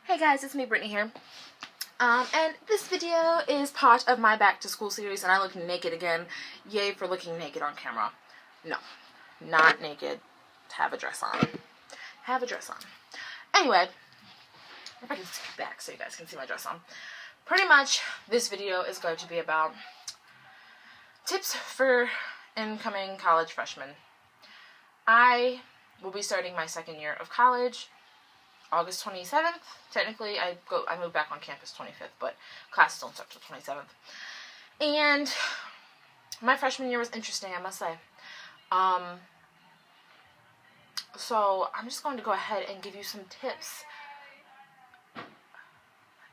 Hey guys, it's me, Brittany here. And this video is part of my back to school series, and I look naked again. Yay for looking naked on camera. No, not naked. Have a dress on. Have a dress on. Anyway, if I can scoot back so you guys can see my dress on. Pretty much, this video is going to be about tips for incoming college freshmen. I will be starting my second year of college August 27th. Technically, I move back on campus 25th, but classes don't start till 27th. And my freshman year was interesting, I must say. So I'm just going to go ahead and give you some tips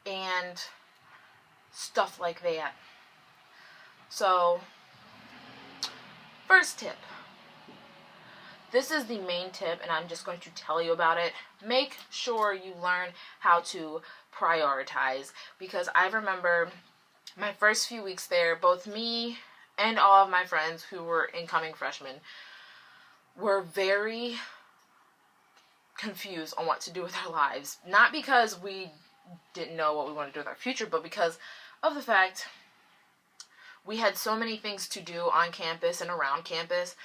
and stuff like that. So, first tip. This is the main tip, and I'm just going to tell you about it. Make sure you learn how to prioritize, because I remember my first few weeks there, both me and all of my friends who were incoming freshmen were very confused on what to do with our lives. Not because we didn't know what we wanted to do with our future, but because of the fact we had so many things to do on campus and around campus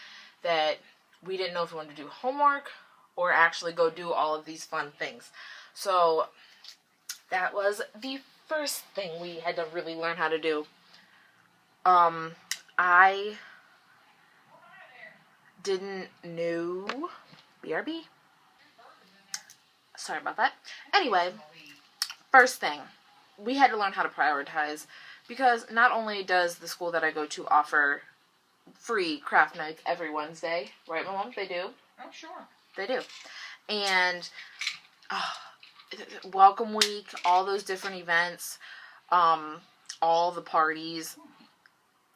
that we didn't know if we wanted to do homework or actually go do all of these fun things. So that was the first thing we had to really learn how to do. I didn't know BRB. Sorry about that. Anyway, first thing, we had to learn how to prioritize, because not only does the school that I go to offer free craft nights every Wednesday, right, Mom? They do. Oh, sure. They do. And welcome week, all those different events, all the parties,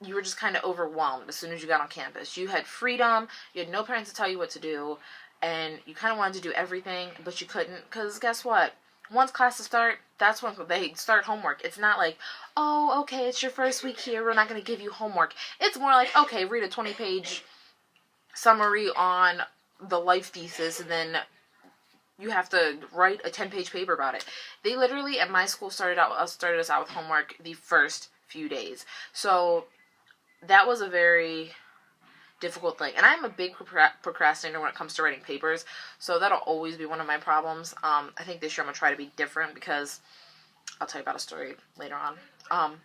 you were just kind of overwhelmed as soon as you got on campus. You had freedom, you had no parents to tell you what to do, and you kind of wanted to do everything, but you couldn't, because guess what? Once classes start, that's when they start homework. It's not like, oh, okay, it's your first week here, we're not going to give you homework. It's more like, okay, read a 20-page summary on the life thesis, and then you have to write a 10-page paper about it. They literally, at my school, started us out with homework the first few days. So that was a very difficult thing. And I'm a big procrastinator when it comes to writing papers, so that'll always be one of my problems. I think this year I'm going to try to be different, because I'll tell you about a story later on.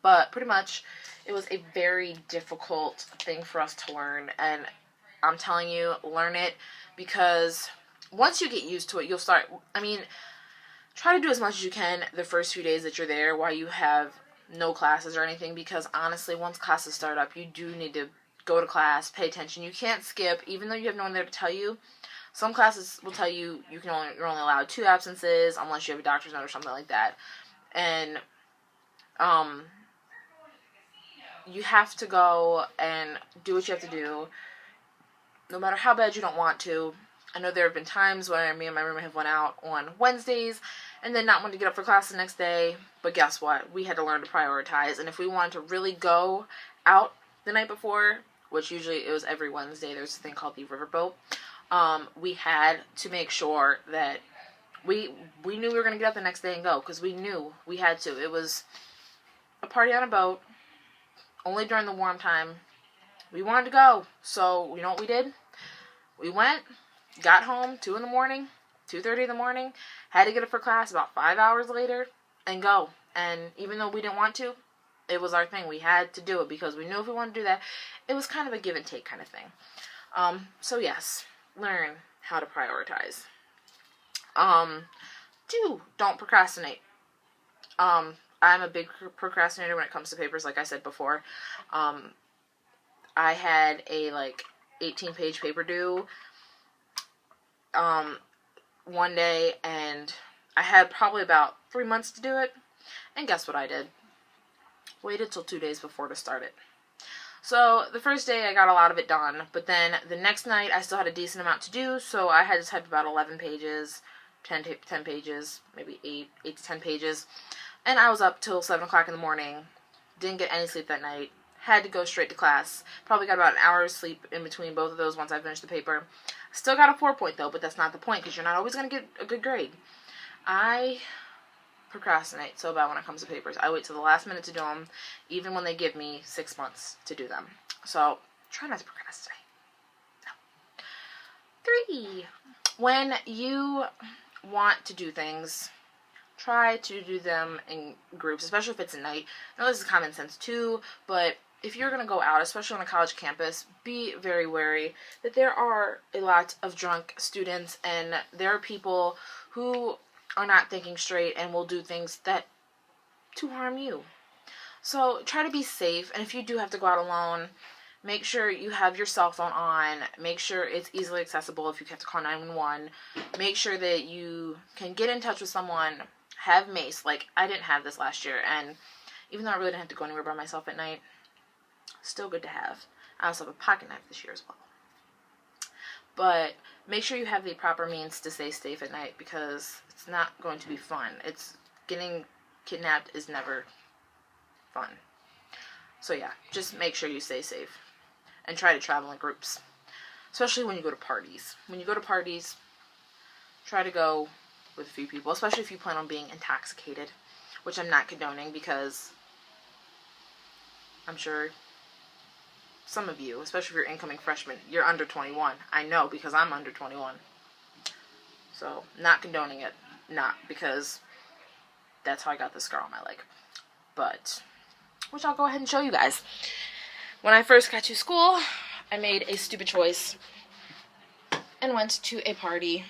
But pretty much, it was a very difficult thing for us to learn, and I'm telling you, learn it, because once you get used to it, you'll start, try to do as much as you can the first few days that you're there while you have no classes or anything, because honestly, once classes start up, you do need to go to class, pay attention. You can't skip, even though you have no one there to tell you. Some classes will tell you you're only allowed 2 absences unless you have a doctor's note or something like that. And you have to go and do what you have to do, no matter how bad you don't want to. I know there have been times where me and my roommate have went out on Wednesdays and then not want to get up for class the next day. But guess what? We had to learn to prioritize. And if we wanted to really go out the night before, which usually it was every Wednesday, there's a thing called the riverboat, we had to make sure that we knew we were going to get up the next day and go, because we knew we had to. It was a party on a boat, only during the warm time. We wanted to go, so you know what we did? We went, got home 2 in the morning, 2:30 in the morning, had to get up for class about 5 hours later, and go. And even though we didn't want to, it was our thing. We had to do it, because we knew if we wanted to do that, it was kind of a give and take kind of thing. So yes, learn how to prioritize. 2, don't procrastinate. I'm a big procrastinator when it comes to papers, like I said before. I had a 18-page paper due one day, and I had probably about 3 months to do it. And guess what I did? Waited till 2 days before to start it. So the first day I got a lot of it done, but then the next night I still had a decent amount to do, so I had to type about 11 pages, 10 pages, maybe 8 to 10 pages, and I was up till 7 o'clock in the morning, didn't get any sleep that night, had to go straight to class, probably got about an hour's sleep in between both of those once I finished the paper. Still got a 4 point though, but that's not the point, because you're not always going to get a good grade. I procrastinate so bad when it comes to papers. I wait till the last minute to do them, even when they give me 6 months to do them. So try not to procrastinate. No. 3, when you want to do things, try to do them in groups, especially if it's at night. Now, this is common sense too, but if you're going to go out, especially on a college campus, be very wary that there are a lot of drunk students, and there are people who are not thinking straight and will do things that to harm you. So try to be safe, and if you do have to go out alone, make sure you have your cell phone on. Make sure it's easily accessible if you have to call 911. Make sure that you can get in touch with someone. Have mace. Like, I didn't have this last year, and even though I really didn't have to go anywhere by myself at night, still good to have. I also have a pocket knife this year as well. But make sure you have the proper means to stay safe at night, because it's not going to be fun. Getting kidnapped is never fun. So yeah, just make sure you stay safe. And try to travel in groups. Especially when you go to parties. When you go to parties, try to go with a few people. Especially if you plan on being intoxicated. Which I'm not condoning, because I'm sure some of you, especially if you're incoming freshmen, you're under 21. I know, because I'm under 21. So, not condoning it. Not, because that's how I got this scar on my leg. But, which I'll go ahead and show you guys. When I first got to school, I made a stupid choice and went to a party,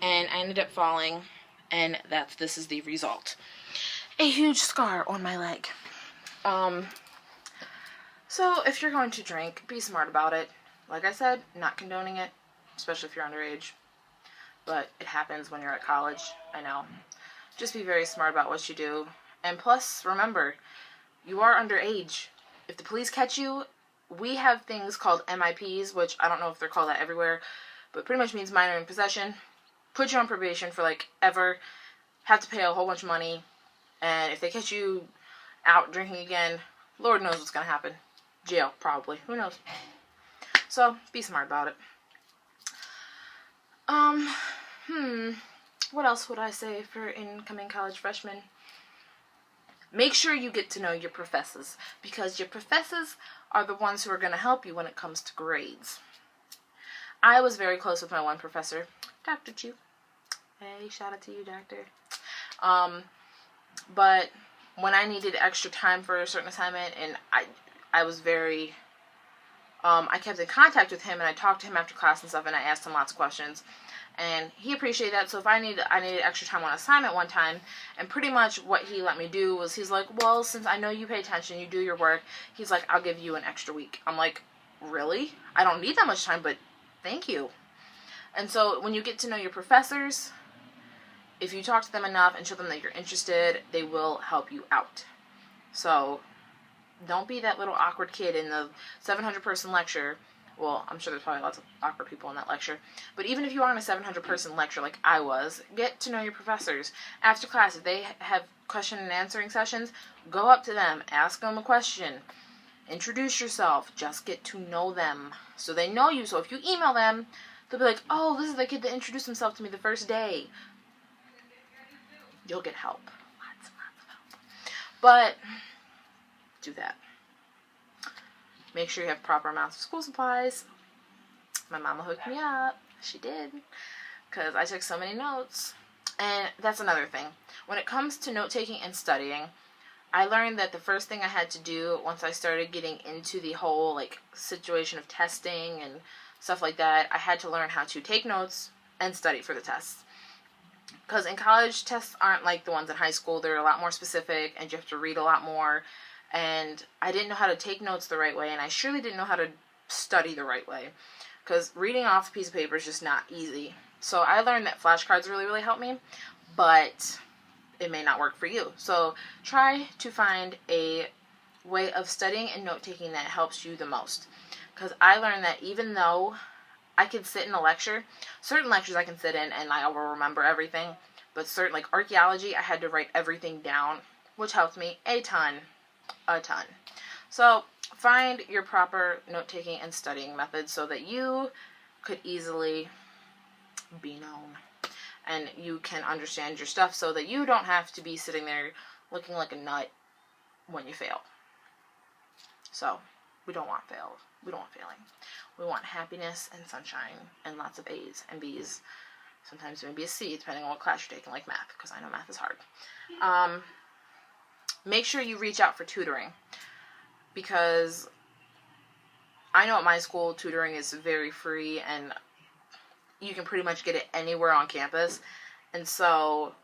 and I ended up falling, and this is the result. A huge scar on my leg. So if you're going to drink, be smart about it. Like I said, not condoning it, especially if you're underage. But it happens when you're at college, I know. Just be very smart about what you do. And plus, remember, you are underage. If the police catch you, we have things called MIPs, which I don't know if they're called that everywhere, but pretty much means minor in possession. Put you on probation for like ever. Have to pay a whole bunch of money. And if they catch you out drinking again, Lord knows what's going to happen. Jail, probably. Who knows? So, be smart about it. What else would I say for incoming college freshmen? Make sure you get to know your professors, because your professors are the ones who are going to help you when it comes to grades. I was very close with my one professor, Dr. Chu. Hey, shout out to you, doctor. But when I needed extra time for a certain assignment, and I was very, I kept in contact with him, and I talked to him after class and stuff, and I asked him lots of questions, and he appreciated that. So if I needed extra time on assignment one time, and pretty much what he let me do was, he's like, well, since I know you pay attention, you do your work, he's like, I'll give you an extra week. I'm like, really? I don't need that much time, but thank you. And so when you get to know your professors, if you talk to them enough and show them that you're interested, they will help you out. So don't be that little awkward kid in the 700-person lecture. Well, I'm sure there's probably lots of awkward people in that lecture. But even if you are in a 700-person lecture like I was, get to know your professors. After class, if they have question and answering sessions, go up to them, ask them a question, introduce yourself, just get to know them so they know you. So if you email them, they'll be like, oh, this is the kid that introduced himself to me the first day. You'll get help. Lots of help. But do that. Make sure you have proper amounts of school supplies. My mama hooked me up. She did. Because I took so many notes. And that's another thing. When it comes to note-taking and studying, I learned that the first thing I had to do once I started getting into the whole situation of testing and stuff like that, I had to learn how to take notes and study for the tests. Because in college, tests aren't like the ones in high school. They're a lot more specific, and you have to read a lot more. And I didn't know how to take notes the right way, and I surely didn't know how to study the right way. Because reading off a piece of paper is just not easy. So I learned that flashcards really, really helped me, but it may not work for you. So try to find a way of studying and note-taking that helps you the most. Because I learned that even though I could sit in a lecture, certain lectures I can sit in and I will remember everything, but certain, like archaeology, I had to write everything down, which helped me a ton. So find your proper note-taking and studying methods so that you could easily be known. and you can understand your stuff so that you don't have to be sitting there looking like a nut when you fail. So, we don't want fail. We don't want failing. We want happiness and sunshine and lots of A's and B's. Sometimes maybe a C, depending on what class you're taking, like math, because I know math is hard. Make sure you reach out for tutoring, because I know at my school tutoring is very free and you can pretty much get it anywhere on campus. And so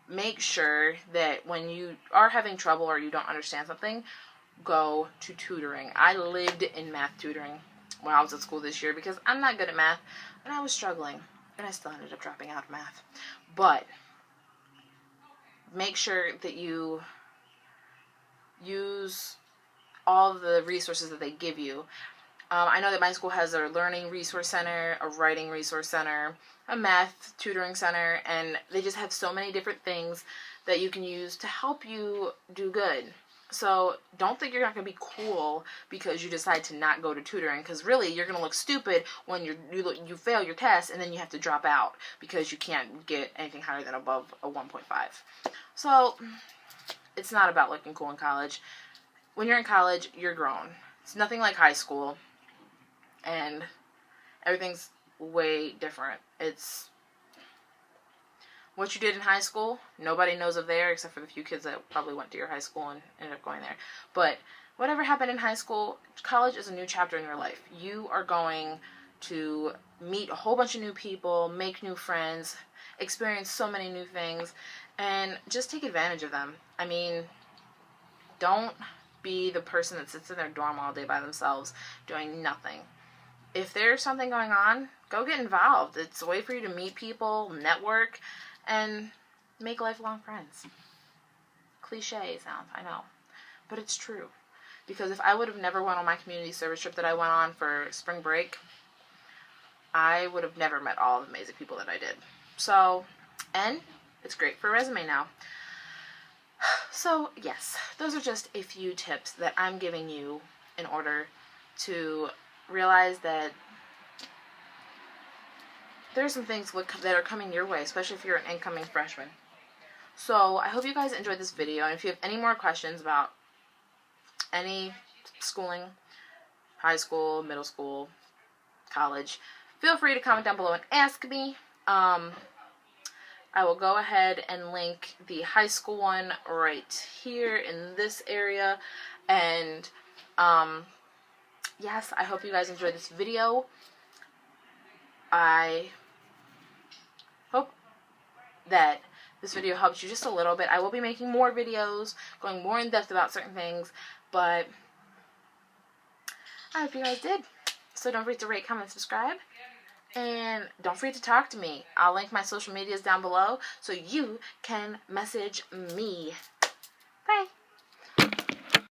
make sure that when you are having trouble or you don't understand something, go to tutoring. I lived in math tutoring when I was at school this year because I'm not good at math and I was struggling, and I still ended up dropping out of math. But make sure that you use all the resources that they give you. I know that my school has a learning resource center, a writing resource center, a math tutoring center, and they just have so many different things that you can use to help you do good. So don't think you're not going to be cool because you decide to not go to tutoring, because really you're going to look stupid when you fail your test and then you have to drop out because you can't get anything higher than above a 1.5. So it's not about looking cool in college. When you're in college, you're grown. It's nothing like high school, and everything's way different. It's what you did in high school, nobody knows of there except for the few kids that probably went to your high school and ended up going there. But whatever happened in high school, college is a new chapter in your life. You are going to meet a whole bunch of new people, make new friends, experience so many new things, and just take advantage of them. I mean, don't be the person that sits in their dorm all day by themselves doing nothing. If there's something going on, go get involved. It's a way for you to meet people, network, and make lifelong friends. Cliche sounds, I know. But it's true. Because if I would have never went on my community service trip that I went on for spring break, I would have never met all the amazing people that I did. So, and it's great for a resume now. So, yes, those are just a few tips that I'm giving you in order to realize that there are some things that are coming your way, especially if you're an incoming freshman. So, I hope you guys enjoyed this video, and if you have any more questions about any schooling, high school, middle school, college, feel free to comment down below and ask me. I will go ahead and link the high school one right here in this area. And, yes, I hope you guys enjoyed this video. I hope that this video helps you just a little bit. I will be making more videos, going more in depth about certain things, but I hope you guys did. So don't forget to rate, comment, subscribe. And don't forget to talk to me. I'll link my social medias down below so you can message me. Bye.